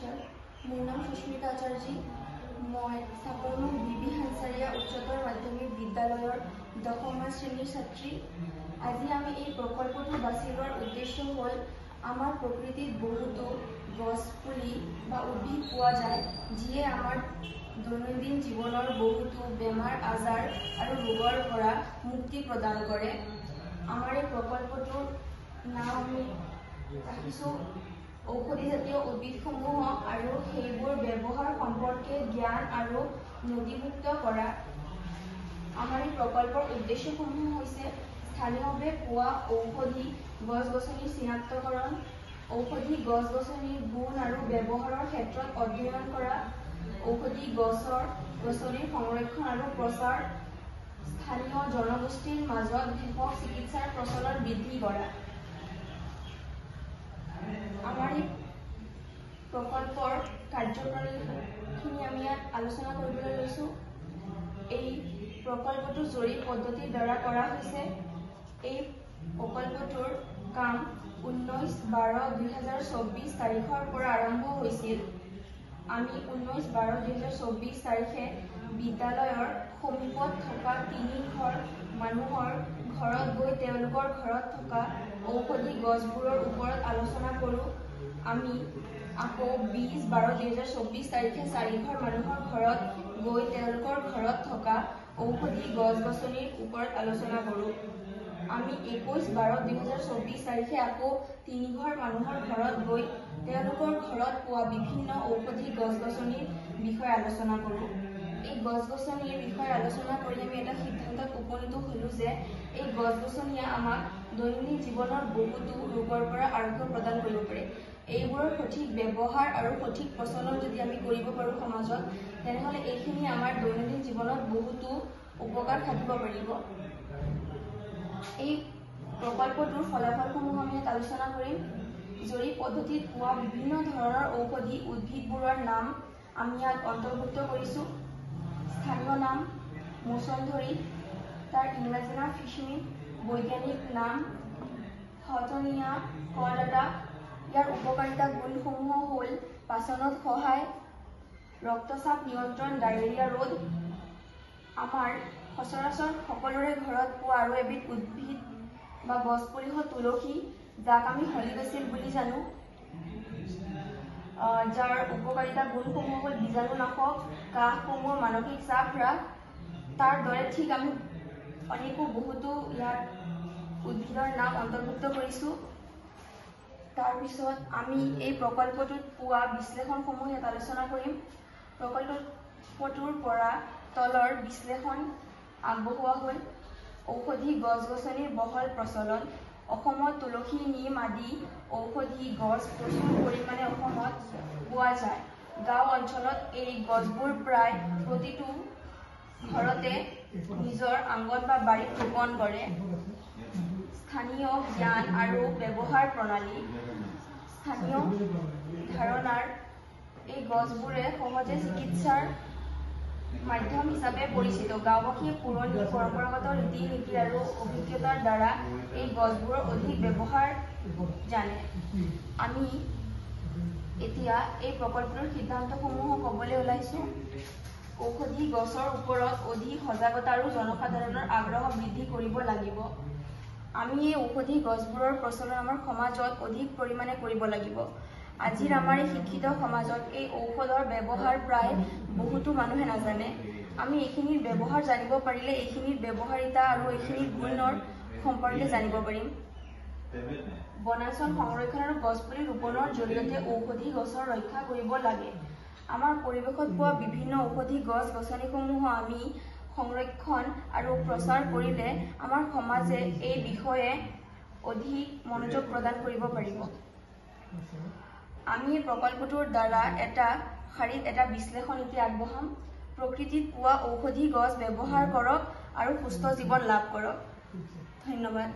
নমস্কাৰ, মোৰ নাম সুস্মিতা আচাৰ্যী। মই চাপৰমুখ বিবি হানচাৰিয়া উচ্চতৰ মাধ্যমিক বিদ্যালয়ৰ 10ম শ্ৰেণীৰ ছাত্ৰী। আজি আমি এই প্ৰকল্পটো বাছি লোৱাৰ উদ্দেশ্য হ'ল আমাৰ প্ৰকৃতিত বহুতো গছ পুলি বা উদ্ভিদ পোৱা যায়, যিয়ে আমাৰ দৈনন্দিন জীৱনৰ বহুতো বেমাৰ আজাৰ আৰু ৰোগৰ পৰা মুক্তি প্ৰদান কৰে। আমাৰ এই প্ৰকল্পটোৰ নাম আমি ৰাখিছোঁ ঔষধি জাতীয় উদ্ভিদসমূহ আৰু সেইবোৰ ব্যৱহাৰ সম্পৰ্কে জ্ঞান আৰু নথিভুক্ত কৰা। আমাৰ এই প্ৰকল্পৰ উদ্দেশ্যসমূহ হৈছে স্থানীয়ভাৱে পোৱা ঔষধি গছ-গছনিৰ চিনাক্তকৰণ, ঔষধি গছ-গছনিৰ গুণ আৰু ব্যৱহাৰৰ ক্ষেত্ৰত অধ্যয়ন কৰা, ঔষধি গছনিৰ সংৰক্ষণ আৰু প্ৰচাৰ, স্থানীয় জনগোষ্ঠীৰ মাজত ভেষজ চিকিৎসাৰ প্ৰচলন বৃদ্ধি কৰা। আমাৰ এই প্ৰকল্পৰ কাৰ্যপ্ৰণালীখিনি আমি ইয়াত আলোচনা কৰিবলৈ লৈছোঁ। এই প্ৰকল্পটো জৰীপ পদ্ধতিৰ দ্বাৰা কৰা হৈছে। এই প্ৰকল্পটোৰ কাম 19/12/2024 তাৰিখৰ পৰা আৰম্ভ হৈছিল। আমি 19/12/2024 তাৰিখে বিদ্যালয়ৰ সমীপত থকা 3 ঘৰ মানুহৰ ঘৰত গৈ তেওঁলোকৰ ঘৰত থকা ঔষধি গছবোৰৰ ওপৰত আলোচনা কৰোঁ। আমি আকৌ 20/12/2024 তাৰিখে 4 ঘৰ মানুহৰ ঘৰত গৈ তেওঁলোকৰ ঘৰত থকা ঔষধি গছ-গছনিৰ ওপৰত আলোচনা কৰোঁ। আমি 21/12/2024 তাৰিখে আকৌ 3 ঘৰ মানুহৰ ঘৰত গৈ তেওঁলোকৰ ঘৰত পোৱা বিভিন্ন ঔষধি গছ-গছনিৰ বিষয়ে আলোচনা কৰোঁ। এই গছ-গছনিৰ বিষয়ে আলোচনা কৰি আমি এটা সিদ্ধান্তত উপনীত হ'লোঁ যে এই গছ-গছনিয়ে আমাক দৈনন্দিন জীৱনৰ বহুতো ৰোগৰ পৰা আৰোগ্য প্ৰদান কৰিব পাৰে। এইবোৰৰ সঠিক ব্যৱহাৰ আৰু সঠিক প্ৰচলন যদি আমি কৰিব পাৰোঁ সমাজত, তেনেহ'লে এইখিনি আমাৰ দৈনন্দিন জীৱনত বহুতো উপকাৰ থাকিব পাৰিব। এই প্ৰকল্পটোৰ ফলাফলসমূহ আমি ইয়াত আলোচনা কৰিম। জৰীপ পদ্ধতিত পোৱা বিভিন্ন ধৰণৰ ঔষধি উদ্ভিদবোৰৰ নাম আমি ইয়াত অন্তৰ্ভুক্ত কৰিছোঁ। স্থানীয় নাম মৌচন্দৰী, তাৰ ইংৰাজী নাম ফিছমিন, বৈজ্ঞানিক নাম হটনিয়া কৰ্ডাটা। ইয়াৰ উপকাৰিতা গুণসমূহ হ'ল পাচনত সহায়, ৰক্তচাপ নিয়ন্ত্ৰণ, ডায়েৰিয়া ৰোধ। আমাৰ সচৰাচৰ সকলোৰে ঘৰত পোৱা আৰু এবিধ উদ্ভিদ বা গছপুলি হ'ল তুলসী, যাক আমি হলি বেচিল বুলি জানো। যাৰ উপকাৰিতা গুণসমূহ হ'ল বীজাণুনাশক, কাহ কোমল, মানসিক চাপ হ্ৰাস। তাৰ দৰে ঠিক আমি বহুতো ইয়াত উদ্ভিদৰ নাম অন্তৰ্ভুক্ত কৰিছোঁ। তাৰপিছত আমি এই প্ৰকল্পটোত পোৱা বিশ্লেষণসমূহ ইয়াত আলোচনা কৰিম। প্ৰকল্পটোৰ পৰা তলৰ বিশ্লেষণ আগবঢ়োৱা হ'ল। ঔষধি গছ-গছনিৰ বহল প্ৰচলন। অসমত তুলসী, নিম আদি ঔষধি গছ প্ৰচুৰ পৰিমাণে অসমত পোৱা যায়। গাঁও অঞ্চলত এই গছবোৰ প্ৰায় প্ৰতিটো ঘৰতে নিজৰ আংগন বা বাৰীত ৰোপণ কৰে। স্থানীয় জ্ঞান আৰু ব্যৱহাৰ প্ৰণালী। স্থানীয় ধাৰণাৰ এই গছবোৰে সহজে চিকিৎসাৰ মাধ্যম হিচাপে পৰিচিত। গাঁওবাসীয়ে পুৰণি পৰম্পৰাগত ৰীতি-নীতি আৰু অভিজ্ঞতাৰ দ্বাৰা এই গছবোৰৰ অধিক ব্যৱহাৰ জানে। আমি এতিয়া এই প্ৰকল্পটোৰ সিদ্ধান্তসমূহ ক'বলৈ ওলাইছোঁ। ঔষধি গছৰ ওপৰত অধিক সজাগতা আৰু জনসাধাৰণৰ আগ্ৰহ বৃদ্ধি কৰিব লাগিব। আমি এই ঔষধি গছবোৰৰ প্ৰচলন আমাৰ সমাজত অধিক পৰিমাণে কৰিব লাগিব। আজিৰ আমাৰ এই শিক্ষিত সমাজত এই ঔষধৰ ব্যৱহাৰ প্ৰায় বহুতো মানুহে নাজানে। আমি এইখিনিৰ ব্যৱহাৰ জানিব পাৰিলে এইখিনিৰ ব্যৱহাৰিতা আৰু এইখিনিৰ গুণৰ সম্পৰ্কে জানিব পাৰিম। বনাঞ্চল সংৰক্ষণ আৰু গছপুলি ৰোপণৰ জৰিয়তে ঔষধি গছৰ ৰক্ষা কৰিব লাগে। আমাৰ পৰিৱেশত পোৱা বিভিন্ন ঔষধি গছ-গছনিসমূহ আমি সংৰক্ষণ আৰু প্ৰচাৰ কৰিলে আমাৰ সমাজে এই বিষয়ে অধিক মনোযোগ প্ৰদান কৰিব পাৰিব। আমি এই প্ৰকল্পটোৰ দ্বাৰা এটা শাৰীত এটা বিশ্লেষণ নীতি আগবঢ়াম। প্ৰকৃতিত পোৱা ঔষধি গছ ব্যৱহাৰ কৰক আৰু সুস্থ জীৱন লাভ কৰক। ধন্যবাদ।